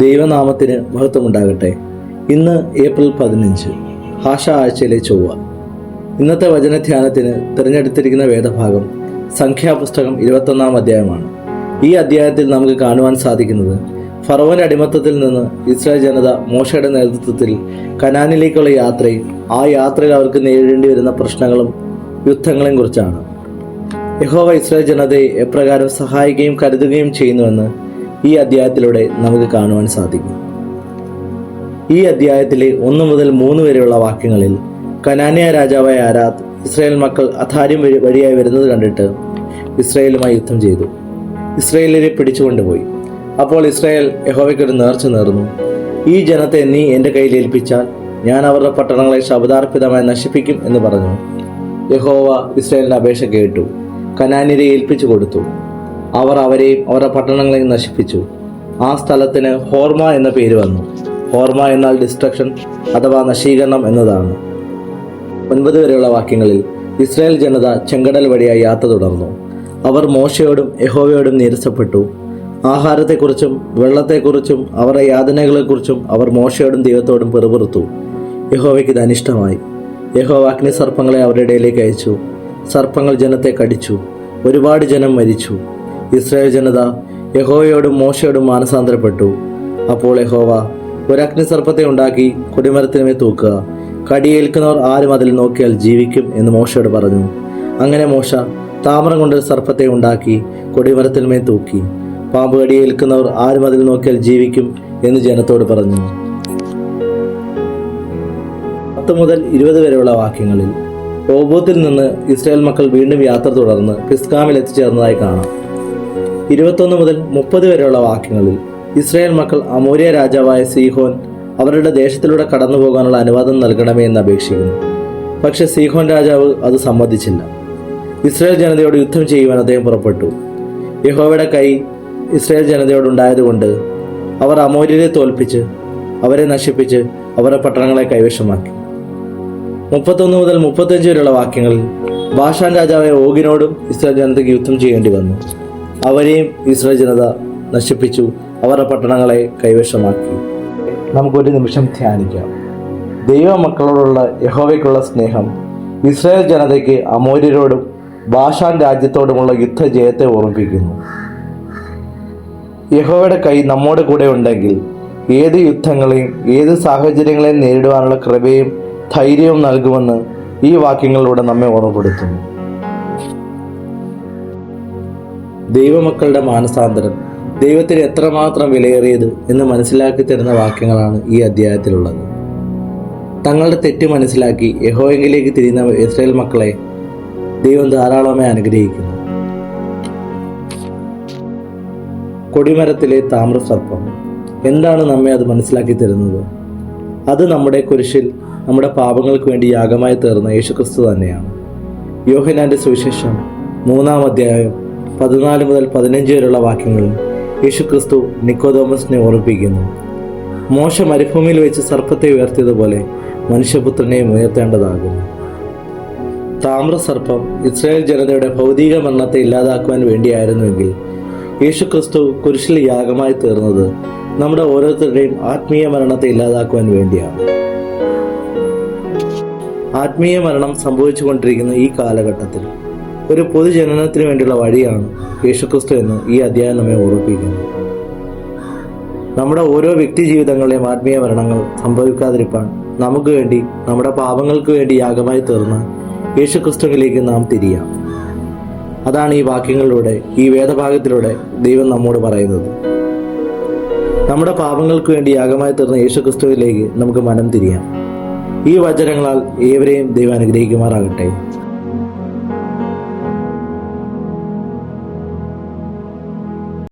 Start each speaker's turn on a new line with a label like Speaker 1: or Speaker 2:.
Speaker 1: ദൈവനാമത്തിന് മഹത്വമുണ്ടാകട്ടെ. ഇന്ന് ഏപ്രിൽ 15, ഭാഷ ആഴ്ചയിലെ ചൊവ്വ. ഇന്നത്തെ വചനധ്യാനത്തിന് തിരഞ്ഞെടുത്തിരിക്കുന്ന വേദഭാഗം സംഖ്യാപുസ്തകം 21 അധ്യായമാണ്. ഈ അധ്യായത്തിൽ നമുക്ക് കാണുവാൻ സാധിക്കുന്നത് ഫറവോന്റെ അടിമത്തത്തിൽ നിന്ന് ഇസ്രായേൽ ജനത മോശയുടെ നേതൃത്വത്തിൽ കനാനിലേക്കുള്ള യാത്രയും ആ യാത്രയിൽ അവർക്ക് നേരിടേണ്ടി വരുന്ന പ്രശ്നങ്ങളും യുദ്ധങ്ങളെയും കുറിച്ചാണ്. യഹോവ ഇസ്രായേൽ ജനതയെ എപ്രകാരം സഹായിക്കുകയും കരുതുകയും ചെയ്യുന്നുവെന്ന് ഈ അധ്യായത്തിലൂടെ നമുക്ക് കാണുവാൻ സാധിക്കും. ഈ അധ്യായത്തിലെ 1 മുതൽ 3 വരെയുള്ള വാക്യങ്ങളിൽ കനാന്യ രാജാവായ ആരാദ് ഇസ്രായേൽ മക്കൾ അധാര്യം വഴിയായി വരുന്നത് കണ്ടിട്ട് ഇസ്രായേലുമായി യുദ്ധം ചെയ്തു. ഇസ്രായേലിനെ പിടിച്ചുകൊണ്ടുപോയി. അപ്പോൾ ഇസ്രായേൽ യഹോവയ്ക്കൊരു നേർച്ച നേർന്നു. ഈ ജനത്തെ നീ എൻ്റെ കയ്യിൽ ഏൽപ്പിച്ചാൽ ഞാൻ അവരുടെ പട്ടണങ്ങളെ ശബ്ദാർപ്പിതമായി നശിപ്പിക്കും എന്ന് പറഞ്ഞു. യഹോവ ഇസ്രായേലിന്റെ അപേക്ഷ കേട്ടു. കനാന്യരെ ഏൽപ്പിച്ചു കൊടുത്തു. അവർ അവരെയും അവരുടെ പട്ടണങ്ങളെയും നശിപ്പിച്ചു. ആ സ്ഥലത്തിന് ഹോർമ എന്ന പേര് വന്നു. ഹോർമ എന്നാൽ ഡിസ്ട്രക്ഷൻ അഥവാ നശീകരണം എന്നതാണ്. 9 വരെയുള്ള വാക്യങ്ങളിൽ ഇസ്രായേൽ ജനത ചെങ്കടൽ വഴിയായി യാത്ര തുടർന്നു. അവർ മോശയോടും യഹോവയോടും നീരസപ്പെട്ടു. ആഹാരത്തെക്കുറിച്ചും വെള്ളത്തെക്കുറിച്ചും അവരുടെ യാതനകളെക്കുറിച്ചും അവർ മോശയോടും ദൈവത്തോടും പെറുപെറുത്തു. യഹോവയ്ക്ക് ഇത് അനിഷ്ടമായി. യഹോവ അഗ്നിസർപ്പങ്ങളെ അവരുടെ ഇടയിലേക്ക് അയച്ചു. സർപ്പങ്ങൾ ജനത്തെ കടിച്ചു. ഒരുപാട് ജനം മരിച്ചു. ഇസ്രായേൽ ജനത യഹോവയോടും മോശയോടും മാനസാന്തരപ്പെട്ടു. അപ്പോൾ യഹോവ ഒരു അഗ്നിസർപ്പത്തെ ഉണ്ടാക്കി കൊടിമരത്തിനുമേൽ തൂക്കുക. കടിയേൽക്കുന്നവർ ആരും അതിൽ നോക്കിയാൽ ജീവിക്കും എന്ന് മോശയോട് പറഞ്ഞു. അങ്ങനെ മോശ താമ്രം കൊണ്ടൊരു സർപ്പത്തെ ഉണ്ടാക്കി കൊടിമരത്തിന്മേൽ തൂക്കി. പാമ്പ് കടിയേൽക്കുന്നവർ ആരും അതിൽ നോക്കിയാൽ ജീവിക്കും എന്ന് ജനത്തോട് പറഞ്ഞു. 10 മുതൽ 20 വരെയുള്ള വാക്യങ്ങളിൽ ഓബോത്തിൽ നിന്ന് ഇസ്രായേൽ മക്കൾ വീണ്ടും യാത്ര തുടർന്ന് പിസ്ഗാമിൽ എത്തിച്ചേർന്നതായി കാണാം. 21 മുതൽ 30 വരെയുള്ള വാക്യങ്ങളിൽ ഇസ്രായേൽ മക്കൾ അമോര്യ രാജാവായ സീഹോൻ അവരുടെ ദേശത്തിലൂടെ കടന്നു പോകാനുള്ള അനുവാദം നൽകണമേ എന്ന് അപേക്ഷിക്കുന്നു. പക്ഷെ സീഹോൻ രാജാവ് അത് സമ്മതിച്ചില്ല. ഇസ്രായേൽ ജനതയോട് യുദ്ധം ചെയ്യുവാൻ അദ്ദേഹം പുറപ്പെട്ടു. യഹോവയുടെ കൈ ഇസ്രായേൽ ജനതയോടുണ്ടായതുകൊണ്ട് അവർ അമോര്യരെ തോൽപ്പിച്ച് അവരെ നശിപ്പിച്ച് അവരുടെ പട്ടണങ്ങളെ കൈവശമാക്കി. 31 മുതൽ 35 വരെയുള്ള വാക്യങ്ങളിൽ ബാഷാൻ രാജാവായ ഓഗിനോടും ഇസ്രായേൽ ജനതയ്ക്ക് യുദ്ധം ചെയ്യേണ്ടി വന്നു. അവരെയും ഇസ്രായേൽ ജനത നശിപ്പിച്ചു, അവരുടെ പട്ടണങ്ങളെ കൈവശമാക്കി. നമുക്കൊരു നിമിഷം ധ്യാനിക്കാം. ദൈവമക്കളോടുള്ള യഹോവയ്ക്കുള്ള സ്നേഹം ഇസ്രായേൽ ജനതയ്ക്ക് അമോര്യരോടും ബാഷാൻ രാജ്യത്തോടുമുള്ള യുദ്ധജയത്തെ ഓർമ്മിപ്പിക്കുന്നു. യഹോവയുടെ കൈ നമ്മോട് കൂടെ ഉണ്ടെങ്കിൽ ഏത് യുദ്ധങ്ങളെയും ഏത് സാഹചര്യങ്ങളെയും നേരിടുവാനുള്ള കൃപയും ധൈര്യവും നൽകുമെന്ന് ഈ വാക്യങ്ങളിലൂടെ നമ്മെ ഓർമ്മപ്പെടുത്തുന്നു. ദൈവമക്കളുടെ മാനസാന്തരം ദൈവത്തിന് എത്രമാത്രം വിലയേറിയത് എന്ന് മനസ്സിലാക്കി തരുന്ന വാക്യങ്ങളാണ് ഈ അധ്യായത്തിലുള്ളത്. തങ്ങളുടെ തെറ്റ് മനസ്സിലാക്കി യഹോവയിലേക്ക് തിരിയുന്ന ഇസ്രായേൽ മക്കളെ ദൈവം ധാരാളമായി അനുഗ്രഹിക്കുന്നു. കൊടിമരത്തിലെ താമ്രസർപ്പം എന്താണ് നമ്മെ അത് മനസ്സിലാക്കി തരുന്നത്? അത് നമ്മുടെ കുരിശിൽ നമ്മുടെ പാപങ്ങൾക്ക് വേണ്ടി യാഗമായി തീർന്ന യേശുക്രിസ്തു തന്നെയാണ്. യോഹന്നാന്റെ സുവിശേഷം 3 അധ്യായം 14 മുതൽ 15 വരെയുള്ള വാക്യങ്ങളിൽ യേശുക്രിസ്തു നിക്കോദോമസിനെ ഓർമ്മിപ്പിക്കുന്നു. മോശ മരുഭൂമിയിൽ വെച്ച് സർപ്പത്തെ ഉയർത്തിയതുപോലെ മനുഷ്യപുത്രനെയും ഉയർത്തേണ്ടതാകുന്നു. താമ്രസർപ്പം ഇസ്രായേൽ ജനതയുടെ ഭൗതിക മരണത്തെ ഇല്ലാതാക്കുവാൻ വേണ്ടിയായിരുന്നുവെങ്കിൽ യേശുക്രിസ്തു കുരിശിൽ യാഗമായി തീർന്നത് നമ്മുടെ ഓരോരുത്തരുടെയും ആത്മീയ മരണത്തെ ഇല്ലാതാക്കുവാൻ വേണ്ടിയാണ്. ആത്മീയ മരണം സംഭവിച്ചുകൊണ്ടിരിക്കുന്ന ഈ കാലഘട്ടത്തിൽ ഒരു പൊതുജനനത്തിന് വേണ്ടിയുള്ള വഴിയാണ് യേശുക്രിസ്തു എന്ന് ഈ അധ്യായം നമ്മെ ഓർമ്മിപ്പിക്കുന്നു. നമ്മുടെ ഓരോ വ്യക്തി ജീവിതങ്ങളിലെയും ആത്മീയ മരണങ്ങൾ സംഭവിക്കാതിരിക്കാൻ നമുക്ക് വേണ്ടി നമ്മുടെ പാപങ്ങൾക്ക് വേണ്ടി യാഗമായി തീർന്ന യേശുക്രിസ്തുവിലേക്ക് നാം തിരിയാം. അതാണ് ഈ വാക്യങ്ങളിലൂടെ ഈ വേദഭാഗത്തിലൂടെ ദൈവം നമ്മോട് പറയുന്നത്. നമ്മുടെ പാപങ്ങൾക്ക് വേണ്ടി യാഗമായി തീർന്ന യേശുക്രിസ്തുവിലേക്ക് നമുക്ക് മനം തിരിയാം. ഈ വചനങ്ങളാൽ ഏവരെയും ദൈവം അനുഗ്രഹിക്കുമാറാകട്ടെ.